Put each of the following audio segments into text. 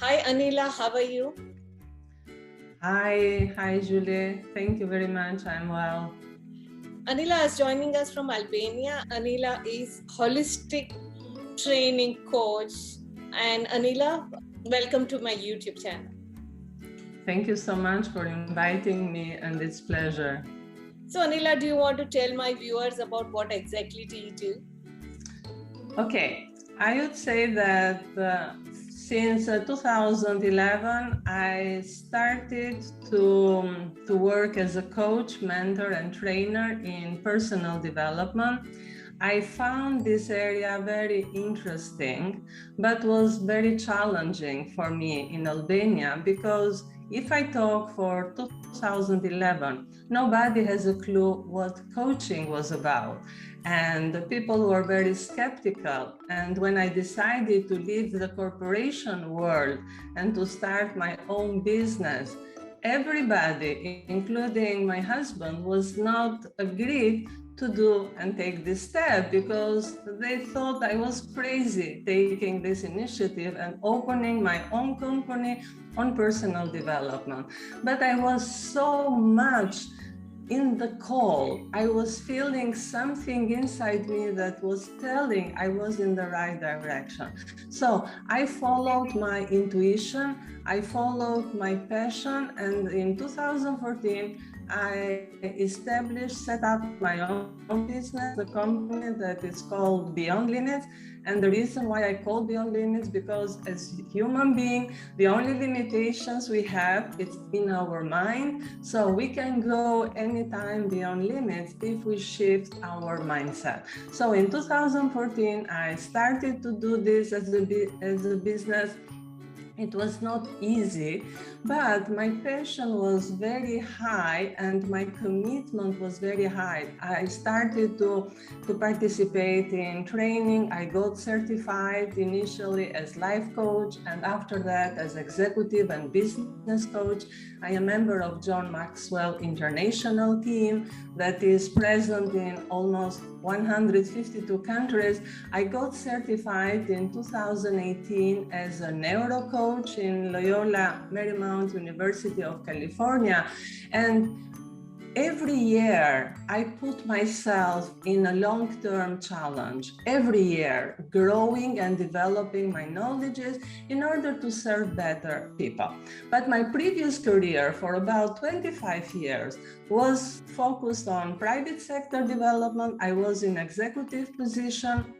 Hi Anila, how are you? Hi Julie. Thank you very much. I'm well. Anila is joining us from Albania. Anila is holistic training coach. And Anila, welcome to my YouTube channel. Thank you so much for inviting me, and it's a pleasure. So Anila, do you want to tell my viewers about what exactly do you do? Okay, I would say that since 2011, I started to work as a coach, mentor, and trainer in personal development. I found this area very interesting, but was very challenging for me in Albania because if I talk for 2011, nobody has a clue what coaching was about. And the people were very skeptical. And when I decided to leave the corporation world and to start my own business, everybody, including my husband, was not agreed to do and take this step because they thought I was crazy taking this initiative and opening my own company on personal development. But I was so much in the call. I was feeling something inside me that was telling I was in the right direction. So I followed my intuition, I followed my passion, and in 2014, I set up my own business, a company that is called Beyond Limits. And the reason why I call Beyond Limits, because as human being, the only limitations we have is in our mind. So we can go anytime beyond limits if we shift our mindset. So in 2014, I started to do this as a business. It was not easy, but my passion was very high and my commitment was very high. I started to participate in training. I got certified initially as life coach, and after that as executive and business coach. I am a member of John Maxwell international team that is present in almost 152 countries. I got certified in 2018 as a NeuroCoach in Loyola, Marymount University of California. And every year, I put myself in a long-term challenge, every year, growing and developing my knowledges in order to serve better people. But my previous career for about 25 years was focused on private sector development. I was in executive position,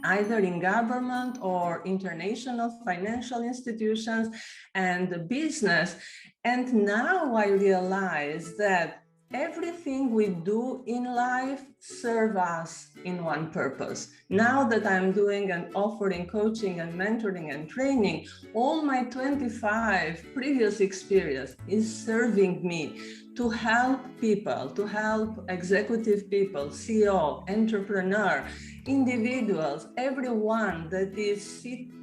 either in government or international financial institutions and business. And now I realize that everything we do in life serves us in one purpose. Now that I'm doing and offering coaching and mentoring and training, all my 25 previous experience is serving me to help people, to help executive people, CEO, entrepreneur, individuals, everyone that is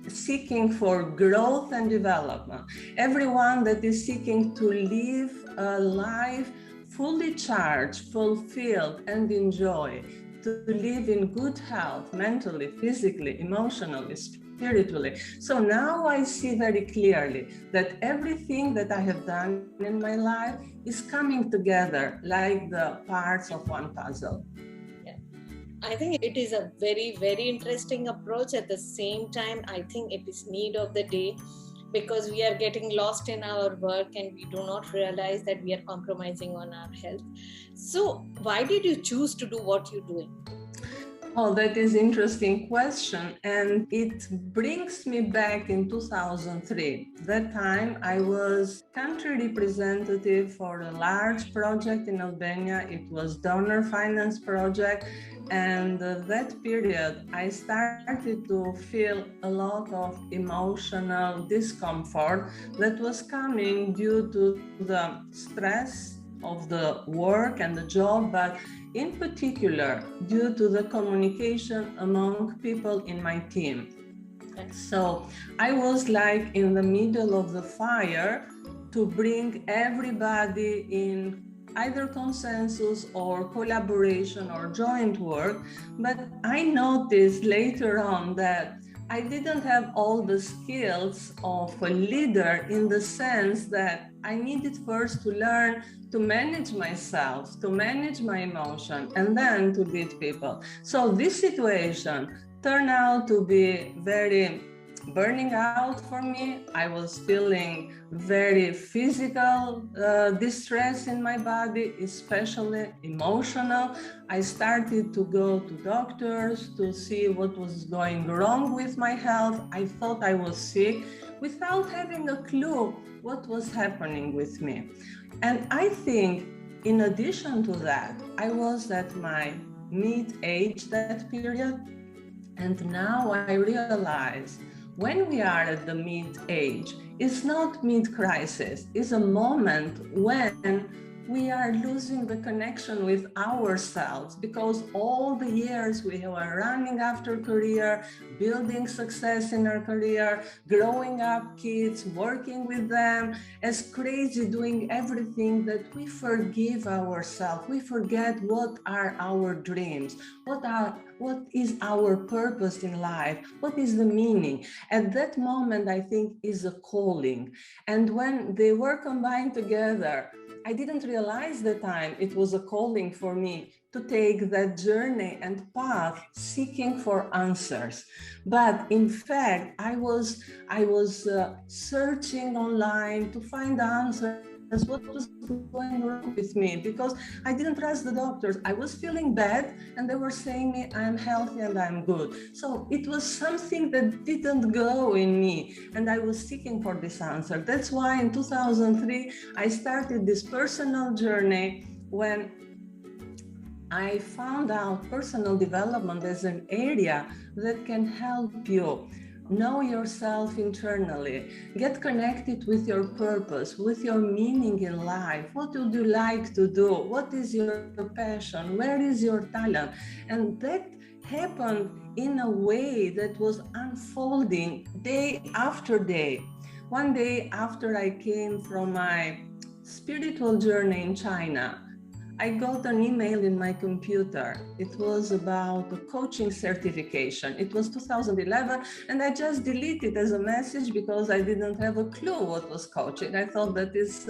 seeking for growth and development, everyone that is seeking to live a life fully charged, fulfilled, and enjoy, to live in good health, mentally, physically, emotionally, spiritually. So now I see very clearly that everything that I have done in my life is coming together like the parts of one puzzle. I think it is a very, very interesting approach. At the same time, I think it is need of the day because we are getting lost in our work and we do not realize that we are compromising on our health. So why did you choose to do what you're doing? Oh, that is an interesting question. And it brings me back in 2003. That time I was country representative for a large project in Albania. It was donor finance project. And that period, I started to feel a lot of emotional discomfort that was coming due to the stress of the work and the job, but in particular due to the communication among people in my team. So I was like in the middle of the fire to bring everybody in either consensus or collaboration or joint work. But I noticed later on that I didn't have all the skills of a leader in the sense that I needed first to learn to manage myself, to manage my emotion, and then to lead people. So this situation turned out to be very burning out for me. I was feeling very physical distress in my body, especially emotional. I started to go to doctors to see what was going wrong with my health. I thought I was sick without having a clue what was happening with me. And I think in addition to that, I was at my mid-age that period. And now I realize when we are at the mid-age, it's not mid-crisis, it's a moment when we are losing the connection with ourselves, because all the years we were running after career, building success in our career, growing up kids, working with them as crazy, doing everything, that we forgive ourselves. We forget what are our dreams, what is our purpose in life, what is the meaning. At that moment, I think, is a calling. And when they were combined together, I didn't realize the time it was a calling for me to take that journey and path seeking for answers. But in fact, I was searching online to find answers. What was going wrong with me, because I didn't trust the doctors. I was feeling bad and they were saying me I'm healthy and I'm good. So it was something that didn't go in me, and I was seeking for this answer. That's why in 2003 I started this personal journey, when I found out personal development as an area that can help you know yourself internally, get connected with your purpose, with your meaning in life. What would you like to do? What is your passion? Where is your talent? And that happened in a way that was unfolding day after day. One day after I came from my spiritual journey in China, I got an email in my computer. It was about a coaching certification. It was 2011, and I just deleted it as a message because I didn't have a clue what was coaching. I thought that is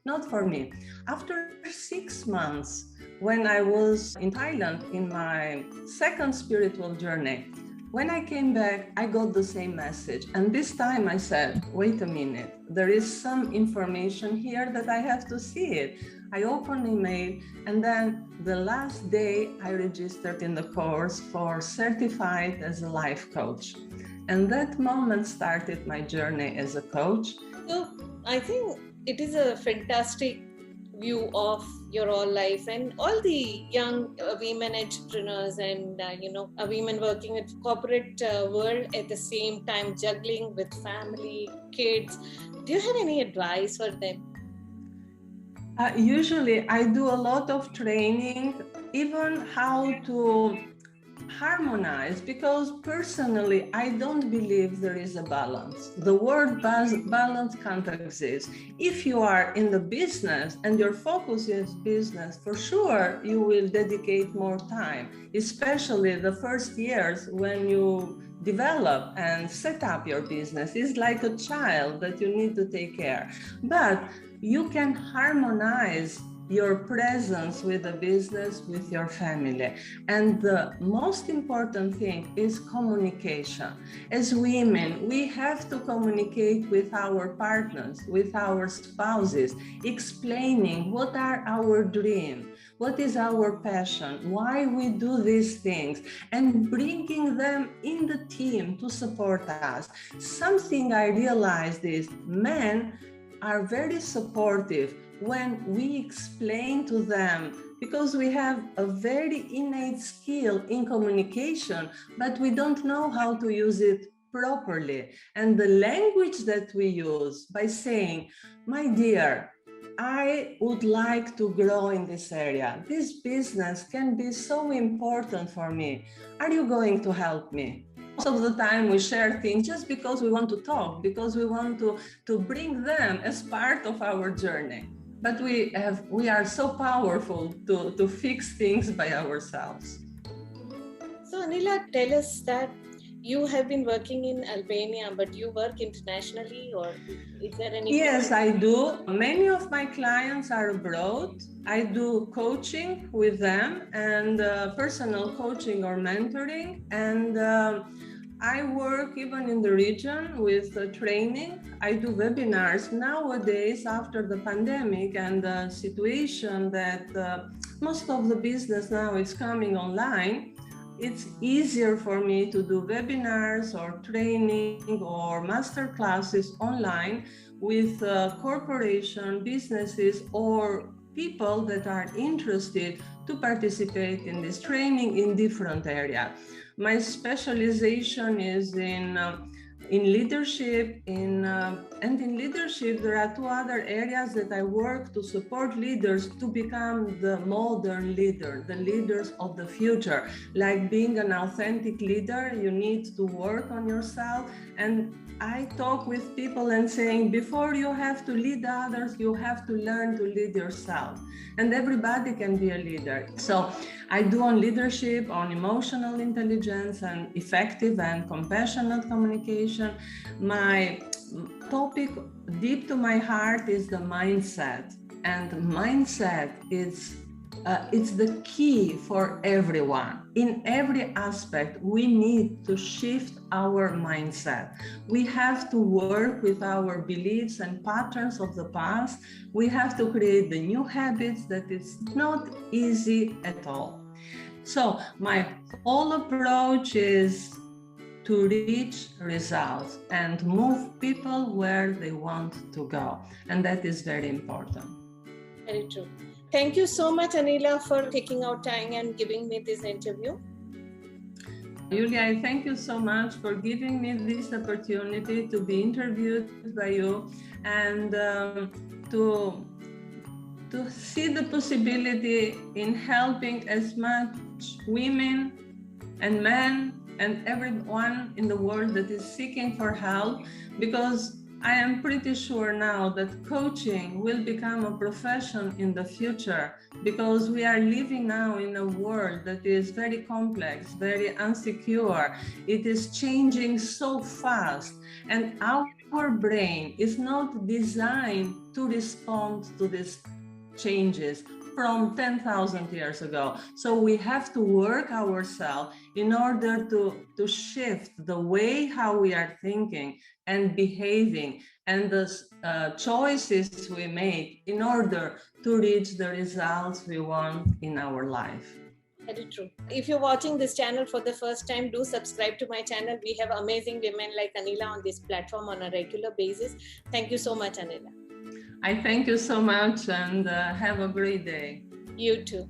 not for me. After 6 months, when I was in Thailand in my second spiritual journey, when I came back, I got the same message. And this time I said, wait a minute, there is some information here that I have to see it. I opened email, and then the last day I registered in the course for certified as a life coach. And that moment started my journey as a coach. So I think it is a fantastic view of your all life, and all the young women entrepreneurs and women working in corporate world at the same time, juggling with family, kids. Do you have any advice for them? Usually I do a lot of training, even how to harmonize, because personally I don't believe there is a balance. The word balance can't exist. If you are in the business and your focus is business, for sure you will dedicate more time, especially the first years when you develop and set up your business. It's like a child that you need to take care. But you can harmonize your presence with the business, with your family. And the most important thing is communication. As women, we have to communicate with our partners, with our spouses, explaining what are our dreams, what is our passion, why we do these things, and bringing them in the team to support us. Something I realized is men are very supportive when we explain to them, because we have a very innate skill in communication, but we don't know how to use it properly. And the language that we use by saying, my dear, I would like to grow in this area. This business can be so important for me. Are you going to help me? Most of the time we share things just because we want to talk, because we want to bring them as part of our journey. But we are so powerful to fix things by ourselves. So Anila, tell us that You have been working in Albania, but you work internationally, or is there any? Yes, I do. Many of my clients are abroad. I do coaching with them and personal coaching or mentoring. And I work even in the region with training. I do webinars nowadays after the pandemic and the situation that most of the business now is coming online. It's easier for me to do webinars or training or master classes online with corporation, businesses, or people that are interested to participate in this training in different areas. My specialization is in leadership, and in leadership there are two other areas that I work to support leaders to become the modern leader, the leaders of the future. Like being an authentic leader, you need to work on yourself, and I talk with people and saying, before you have to lead others, you have to learn to lead yourself. And everybody can be a leader. So I do on leadership, on emotional intelligence and effective and compassionate communication. My topic deep to my heart is the mindset. And mindset is it's the key for everyone. In every aspect, we need to shift our mindset. We have to work with our beliefs and patterns of the past. We have to create the new habits that is not easy at all. So my whole approach is to reach results and move people where they want to go. And that is very important. Very true. Thank you so much, Anila, for taking out time and giving me this interview. Julia, I thank you so much for giving me this opportunity to be interviewed by you and to see the possibility in helping as much women and men and everyone in the world that is seeking for help, because I am pretty sure now that coaching will become a profession in the future, because we are living now in a world that is very complex, very insecure. It is changing so fast, and our brain is not designed to respond to these changes from 10,000 years ago. So we have to work ourselves in order to shift the way how we are thinking and behaving and the choices we make in order to reach the results we want in our life. Very true. If you're watching this channel for the first time, do subscribe to my channel. We have amazing women like Anila on this platform on a regular basis. Thank you so much, Anila. I thank you so much, and have a great day. You too.